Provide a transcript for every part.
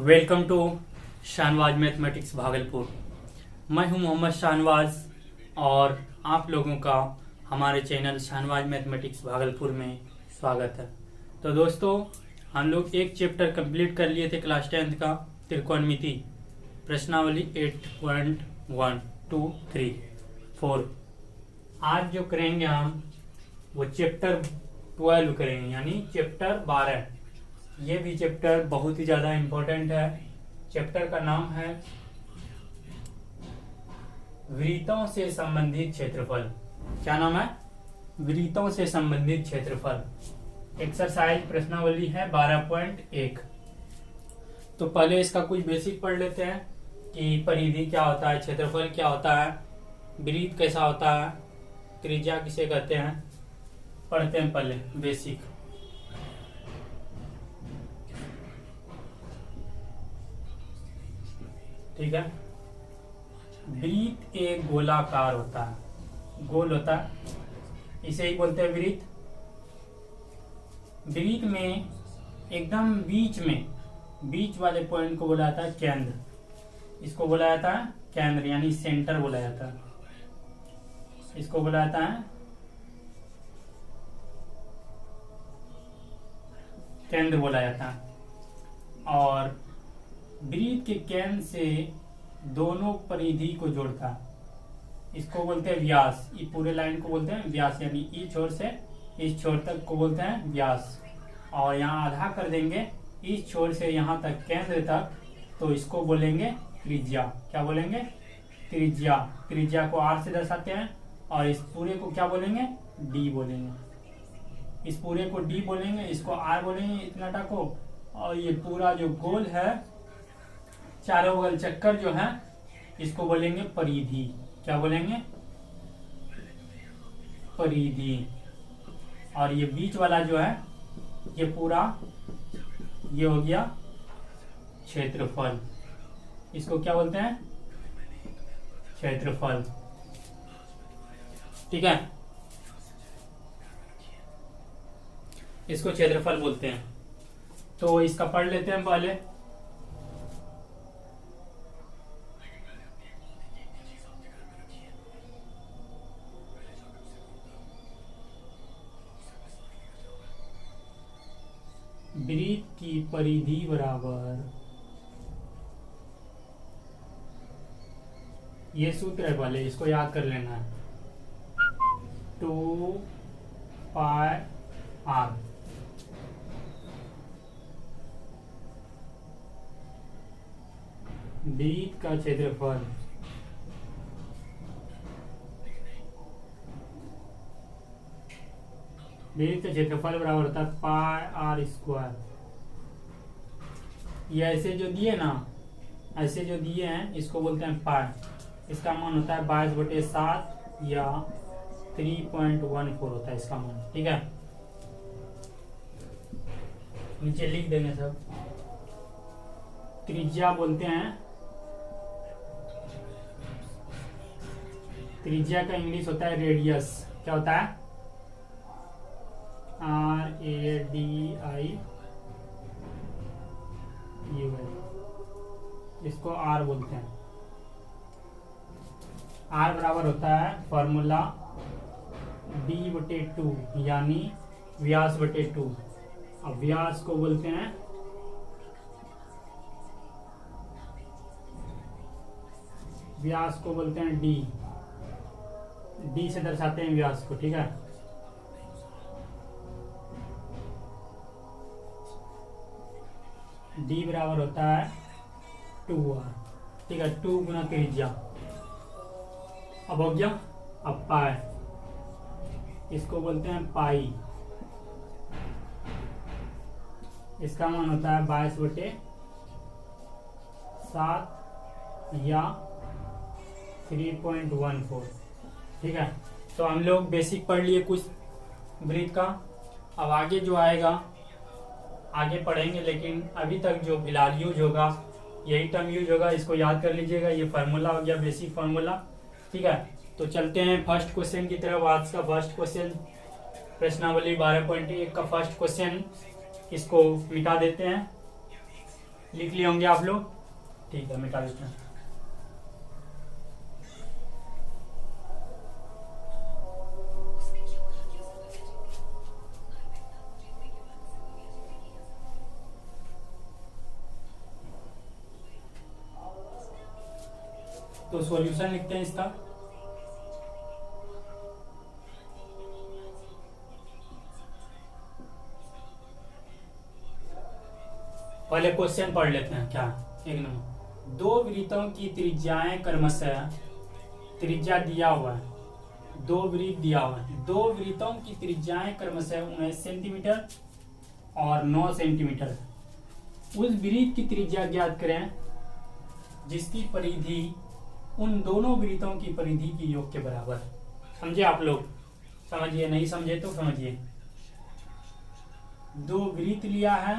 Welcome to Shahnawaz mathematics Bhagalpur. मैं हूं मोहम्मद शाहनवाज और आप लोगों का हमारे चैनल शाहनवाज मैथमेटिक्स भागलपुर में स्वागत है। तो दोस्तों, हम लोग एक चैप्टर कंप्लीट कर लिए थे क्लास 10 का, त्रिकोणमिति प्रश्नावली 8.1 2 3 4। आज जो करेंगे हम वो चैप्टर 12 करेंगे, यानी चैप्टर 12। ये भी चैप्टर बहुत ही ज्यादा इंपॉर्टेंट है। चैप्टर का नाम है वृत्तों से संबंधित क्षेत्रफल। क्या नाम है? वृत्तों से संबंधित क्षेत्रफल। एक्सरसाइज प्रश्नावली है 12.1। तो पहले इसका कुछ बेसिक पढ़ लेते हैं कि परिधि क्या होता है, क्षेत्रफल क्या होता है, वृत्त कैसा होता है, त्रिज्या किसे कहते हैं। पढ़ते हैं पहले बेसिक। ठीक है। वृत्त एक गोलाकार होता है, गोल होता है, इसे ही बोलते हैं वृत्त। वृत्त में एकदम बीच वाले पॉइंट को बोला जाता है केंद्र। इसको बोला जाता है केंद्र, यानी सेंटर बोला जाता है। इसको बोला जाता है केंद्र बोला जाता है। और वृत्त के केंद्र से दोनों परिधि को जोड़ता है, इसको बोलते हैं व्यास। ये पूरे लाइन को बोलते हैं व्यास, यानी इस छोर से इस छोर तक को बोलते हैं व्यास। और यहाँ आधा कर देंगे इस छोर से यहाँ तक केंद्र तक, तो इसको बोलेंगे त्रिज्या। क्या बोलेंगे? त्रिज्या। त्रिज्या को आर से दर्शाते हैं और इस पूरे को क्या बोलेंगे? डी बोलेंगे। इस पूरे को डी बोलेंगे, इसको आर बोलेंगे, इतना टा को। और ये पूरा जो गोल है, चारों बगल चक्कर जो है, इसको बोलेंगे परिधि। क्या बोलेंगे? परिधि। और ये बीच वाला जो है, ये पूरा ये हो गया क्षेत्रफल। इसको क्या बोलते हैं? क्षेत्रफल। ठीक है, इसको क्षेत्रफल बोलते हैं। तो इसका पढ़ लेते हैं पहले। वृत्त की परिधि बराबर, ये सूत्र है पहले, इसको याद कर लेना है। 2 पाई आर। वृत्त का क्षेत्रफल वृत्त का क्षेत्रफल बराबर होता है पाई आर स्क्वायर। ये ऐसे जो दिए ना, ऐसे जो दिए हैं, इसको बोलते हैं पाई। इसका मान होता है 22/7 या 3.14 होता है इसका मान। ठीक है, नीचे लिख देंगे सब। त्रिज्या बोलते हैं, त्रिज्या का इंग्लिश होता है रेडियस। क्या होता है? RADIUS। इसको R बोलते हैं। R बराबर होता है फॉर्मूला D/2, यानी व्यास/2। अब व्यास को बोलते हैं D। D से दर्शाते हैं व्यास को। ठीक है, D बराबर होता है 2R। ठीक है, 2 गुना त्रिज्या। अब हो गया। अब पाई, इसको बोलते हैं पाई। इसका मान होता है 22/7 या 3.14। ठीक है, तो हम लोग बेसिक पढ़ लिए कुछ वृत्त का। अब आगे जो आएगा आगे पढ़ेंगे, लेकिन अभी तक जो फिलहाल यूज होगा यही टर्म यूज होगा, इसको याद कर लीजिएगा। ये फार्मूला हो गया, बेसिक फार्मूला। ठीक है, तो चलते हैं फर्स्ट क्वेश्चन की तरफ। आज का फर्स्ट क्वेश्चन प्रश्नावली 12.1 का फर्स्ट क्वेश्चन, इसको मिटा देते हैं। लिख लिए होंगे आप लोग। ठीक है, मिटा देते हैं। तो सॉल्यूशन लिखते हैं इसका। पहले क्वेश्चन पढ़ लेते हैं क्या। एक नंबर, दो वृत्तों की त्रिज्याएं क्रमशः, त्रिज्या दिया हुआ है, दो वृत्त दिया हुआ है, दो वृत्तों की त्रिज्याएं क्रमशः 19 सेंटीमीटर और 9 सेंटीमीटर। उस वृत्त की त्रिज्या ज्ञात करें जिसकी परिधि उन दोनों वृत्तों की परिधि के योग के बराबर। समझे आप लोग? समझिए, नहीं समझे तो समझिए। दो वृत्त लिया है,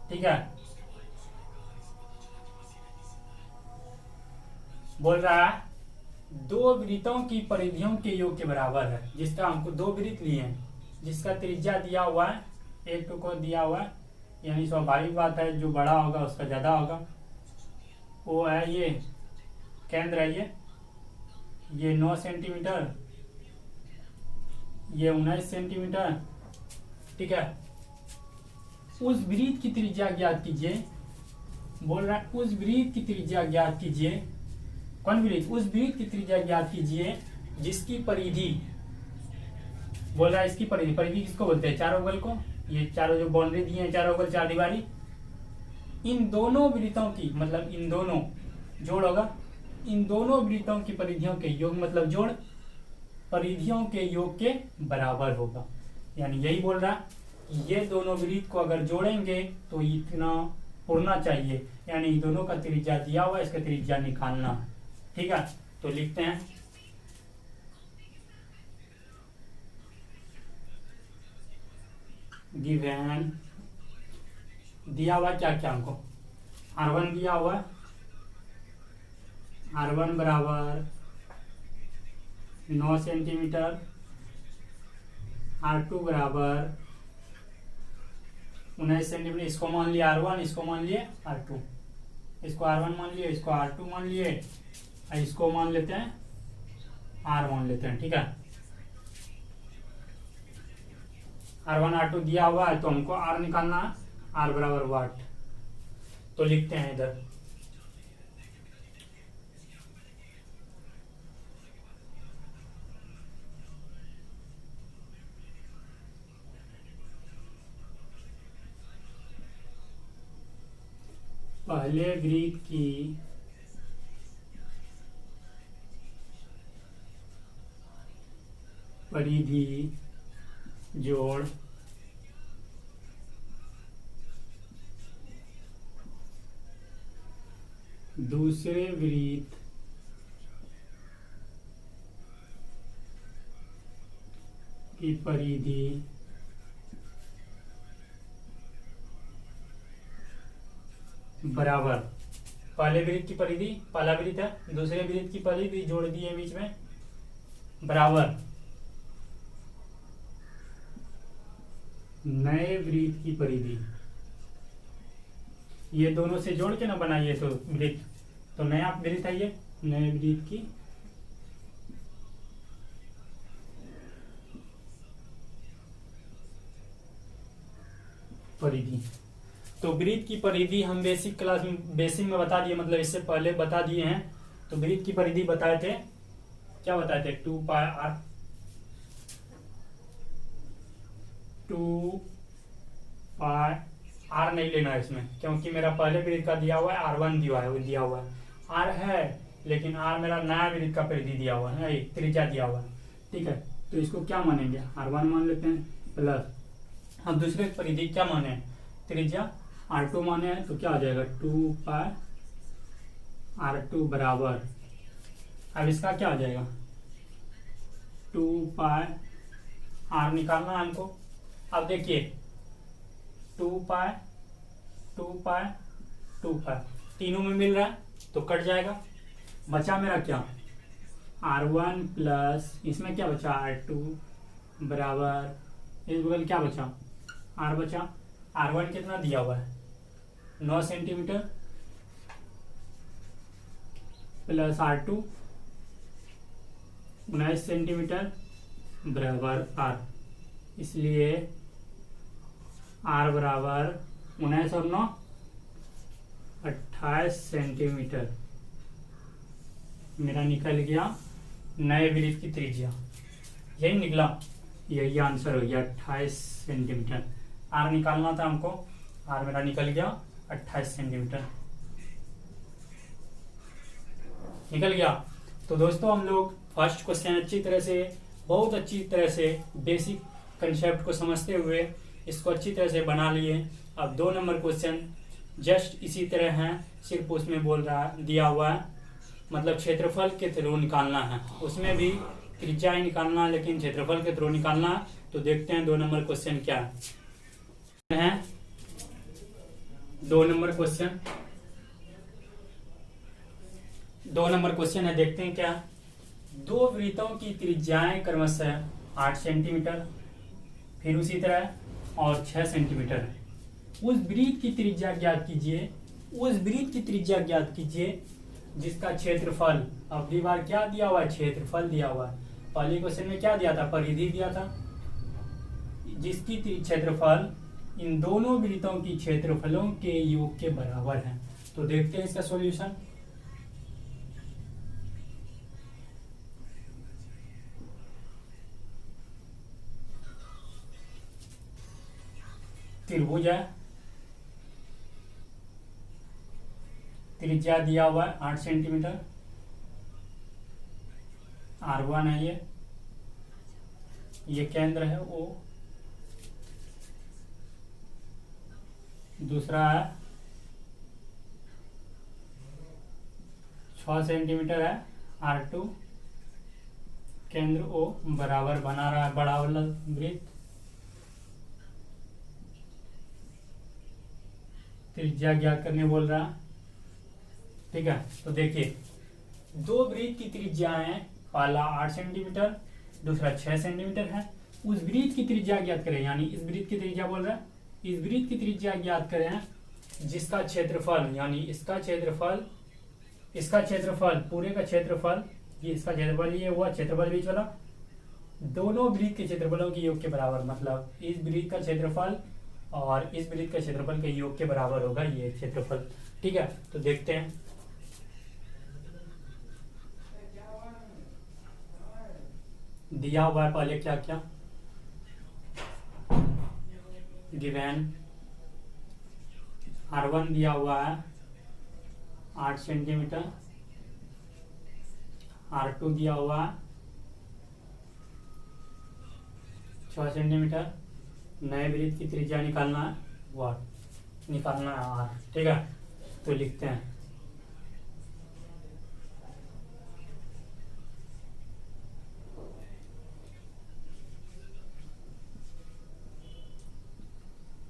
ठीक है, बोल रहा है दो वृत्तों की परिधियों के योग के बराबर है। जिसका हमको दो वृत्त लिए हैं, जिसका त्रिज्या दिया हुआ है, एक को दिया हुआ है, यानी स्वाभाविक बात है जो बड़ा होगा उसका ज्यादा होगा। वो है ये केंद्र है, ये 9 सेंटीमीटर, ये 19 सेंटीमीटर, ठीक है। उस वृत्त की त्रिज्या ज्ञात कीजिए, बोल रहा है उस वृत्त की त्रिज्या ज्ञात कीजिए। कौन वृत्त? उस वृत्त की त्रिज्या ज्ञात कीजिए जिसकी परिधि, बोल रहा है इसकी परिधि, परिधि किसको बोलते हैं? चारों बगल को, ये चारों जो बाउंड्री दिए हैं, चारों बगल चार दीवारी, इन दोनों वृत्तों की, मतलब इन दोनों जोड़ होगा, इन दोनों वृत्तों की परिधियों के योग, मतलब जोड़ परिधियों के योग के बराबर होगा। यानी यही बोल रहा है ये दोनों वृत्त को अगर जोड़ेंगे तो इतना उड़ना चाहिए, यानी दोनों का त्रिज्या दिया हुआ है, इसका त्रिज्या निकालना है, ठीक है। तो लिखते हैं गिवन, दिया हुआ क्या क्या हमको, R1 दिया हुआ है, R1 बराबर 9 सेंटीमीटर, R2 बराबर 19 सेंटीमीटर। इसको मान लिया R1, इसको मान लिए R2, इसको R1 मान लिए, इसको R2 मान लिए, इसको मान लेते हैं R मान लेते हैं, ठीक है। R1 R2 दिया हुआ है तो हमको R निकालना है, R बराबर वाट। तो लिखते हैं इधर पहले वृत्त की परिधि जोड़ दूसरे वृत्त की परिधि बराबर, पहले वृत्त की परिधि, पहला वृत्त है, दूसरे वृत्त की परिधि जोड़ दिए बीच में, बराबर नए वृत्त की परिधि। ये दोनों से जोड़ के ना बनाइए तो वृत्त, तो नया वृत्त है ये, नए वृत्त की परिधि। तो वृत्त की परिधि हम बेसिक क्लास में, बेसिक में बता दिए, मतलब इससे पहले बता दिए हैं। तो वृत्त की परिधि बताए थे, क्या बताए थे? 2 पाई r, 2 पाई r नहीं लेना है इसमें, क्योंकि मेरा पहले वृत्त का दिया हुआ है R1 दिया हुआ है, R है लेकिन R मेरा नया वृत्त का परिधि दिया हुआ है, त्रिज्या दिया हुआ है, ठीक है। तो इसको क्या मानेंगे? R1 मान लेते हैं, प्लस हम दूसरे परिधि क्या माने? त्रिज्या R2 माने हैं, तो क्या हो जाएगा? 2 पाई R2 बराबर, अब इसका क्या हो जाएगा? 2 पाई R निकालना है हमको। अब देखिए 2 पाई 2 पाई 2 पाई तीनों में मिल रहा है तो कट जाएगा। बचा मेरा क्या? R1 प्लस इसमें क्या बचा? R2 बराबर, इस बगल क्या बचा? R बचा, R1 कितना दिया हुआ है 9 सेंटीमीटर प्लस R2 19 सेंटीमीटर बराबर R, इसलिए R बराबर 19 और 9 28 सेंटीमीटर मेरा निकल गया नए वृत्त की त्रिज्या। यही निकला, यही आंसर हो गया 28 सेंटीमीटर। R निकालना था हमको, R मेरा निकल गया 28 सेंटीमीटर निकल गया। तो दोस्तों हम लोग फर्स्ट क्वेश्चन अच्छी तरह से, बहुत अच्छी तरह से बेसिक कंसेप्ट को समझते हुए इसको अच्छी तरह से बना लिए। अब 2 नंबर क्वेश्चन जस्ट इसी तरह है, सिर्फ उसमें बोल रहा दिया हुआ है मतलब क्षेत्रफल के थ्रू निकालना है, उसमें भी त्रिज्या ही निकालना है लेकिन क्षेत्रफल के थ्रू निकालना है। तो देखते हैं 2 नंबर क्वेश्चन क्या है। 2 नंबर क्वेश्चन 2 नंबर क्वेश्चन है, देखते हैं क्या। 2 वृत्तों की त्रिज्याएं क्रमशः 8 सेंटीमीटर फिर उसी तरह और 6 सेंटीमीटर है। उस वृत्त की त्रिज्या ज्ञात कीजिए, उस वृत्त की त्रिज्या ज्ञात कीजिए जिसका क्षेत्रफल, अगली बार क्या दिया हुआ है क्षेत्रफल दिया हुआ है, पहले क्वेश्चन में क्या दिया था परिधि दिया था, जिसकी क्षेत्रफल इन दोनों वृत्तों की क्षेत्रफलों के योग के बराबर है। तो देखते हैं इसका सॉल्यूशन। त्रिभुज है, त्रिज्या दिया हुआ है 8 सेंटीमीटर, R1 है ये केंद्र है O, दूसरा है 6 सेंटीमीटर है R2, केंद्र O बराबर बना रहा है बड़ा वाला वृत्त, त्रिज्या ज्ञात करने बोल रहा है। ठीक है, तो देखिए 2 वृत्त की त्रिज्याएं, पहला 8 सेंटीमीटर दूसरा 6 सेंटीमीटर है। उस वृत्त की त्रिज्या ज्ञात करें, यानी इस वृत्त की त्रिज्या बोल रहा है, इस वृत्त की त्रिज्या ज्ञात करें जिसका क्षेत्रफल, यानी इसका क्षेत्रफल पूरे का क्षेत्रफल, ये इसका क्षेत्रफल, ये हुआ क्षेत्रफल बीच वाला, दोनों वृत्त के क्षेत्रफलों के योग के बराबर, मतलब इस वृत्त का क्षेत्रफल और इस वृत्त का क्षेत्रफल के योग के बराबर होगा ये क्षेत्रफल। ठीक है, तो देखते हैं। दिया हुआ है पहले क्या क्या, गिवन R1 दिया हुआ है 8 सेंटीमीटर, R2 दिया हुआ है 6 सेंटीमीटर, नए वृत्त की त्रिज्या निकालना है निकालना है R। ठीक है, तो लिखते हैं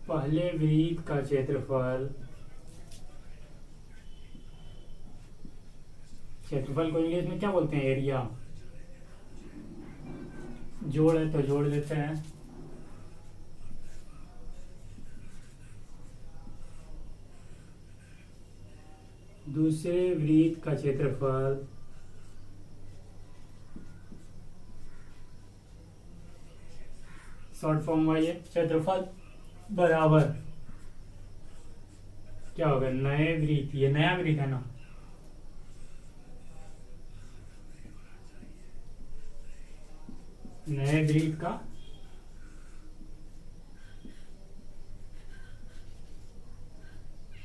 पहले वृत्त का क्षेत्रफल, क्षेत्रफल को इंग्लिश में क्या बोलते हैं एरिया, जोड़ है तो जोड़ देते हैं, दूसरे वृत्त का क्षेत्रफल शॉर्ट फॉर्म हुआ ये क्षेत्रफल बराबर क्या होगा नए वृत्त, ये नया वृत्त है ना, नए वृत्त का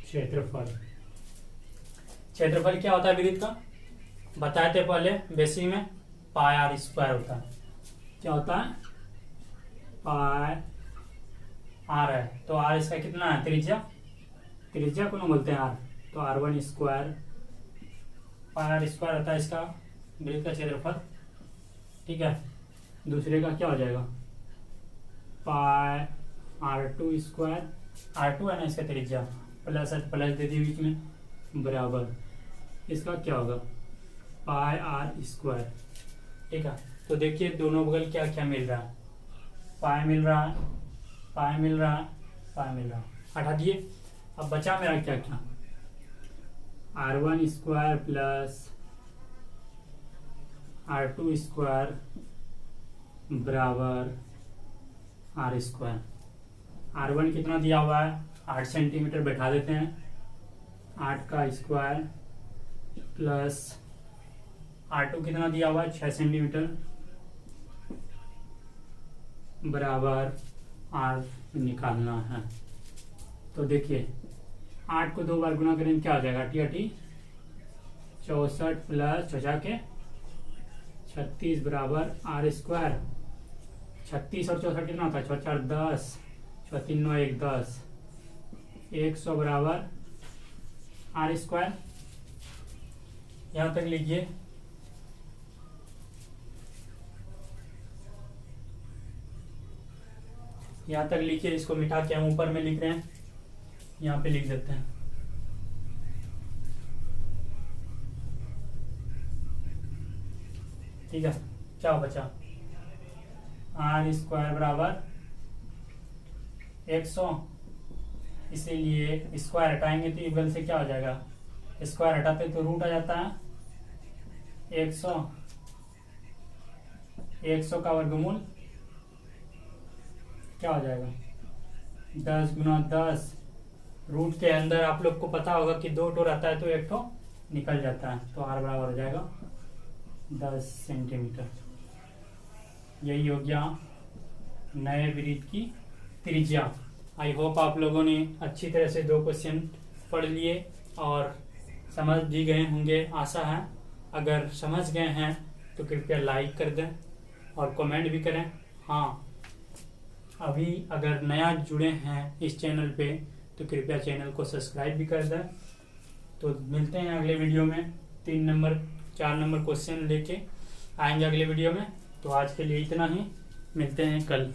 क्षेत्रफल। क्षेत्रफल क्या होता है वृत्त का, बताए थे पहले बेसिक में, पाई आर स्क्वायर होता है। क्या होता है पाई आर है, तो आर इसका कितना है त्रिज्या, त्रिज्या को ना बोलते हैं आर, तो R1 square pi are square होता है इसका वृत्त का क्षेत्रफल। ठीक है, दूसरे का क्या हो जाएगा पाई R2 स्क्वायर, R2 है ना इसका त्रिज्या, प्लस प्लस दे दी बीच में बराबर, इसका क्या होगा पाई आर स्क्वायर। ठीक है, तो देखिए दोनों बगल क्या क्या मिल रहा है, पाई मिल रहा है, पाई मिल रहा है 5 मिल रहा, हटा दिए। अब बचा मेरा क्या क्या, R1 square plus R2 square बराबर R स्क्वायर। R1 कितना दिया हुआ है, 8 सेंटीमीटर बैठा देते हैं, 8 का स्क्वायर प्लस R2 कितना दिया हुआ है, 6 सेंटीमीटर बराबर R निकालना है। तो देखिए 8 को 2 बार गुना करेंगे क्या हो जाएगा, 8 64 प्लस 36 बराबर R स्क्वायर। 36 और 64 कितना होता है, 4 4 10, 4 3 9 1 10, 100 बराबर R स्क्वायर। यहाँ तक लिखिए। यहाँ तक लिखिए, इसको मिटा के हम ऊपर में लिख रहे हैं, यहाँ पे लिख देते हैं। ठीक है, क्या बचा, R स्क्वायर बराबर 100, इसीलिए स्क्वायर हटाएंगे तो इक्वल से क्या हो जाएगा, स्क्वायर हटाते तो रूट आ जाता है 100, 100 का वर्गमूल क्या हो जाएगा, 10 गुना 10। रूट के अंदर आप लोग को पता होगा कि 2 टो रहता है तो 1 टो निकल जाता है, तो R बराबर हो जाएगा 10 सेंटीमीटर। यही हो गया नए वृत्त की त्रिज्या। आई होप आप लोगों ने अच्छी तरह से 2 क्वेश्चन पढ़ लिए और समझ भी गए होंगे, आशा है। अगर समझ गए हैं तो कृपया लाइक कर दें और कमेंट भी करें। हाँ, अभी अगर नया जुड़े हैं इस चैनल पे तो कृपया चैनल को सब्सक्राइब भी कर दें। तो मिलते हैं अगले वीडियो में, 3 नंबर 4 नंबर क्वेश्चन लेके आएंगे अगले वीडियो में। तो आज के लिए इतना ही, मिलते हैं कल।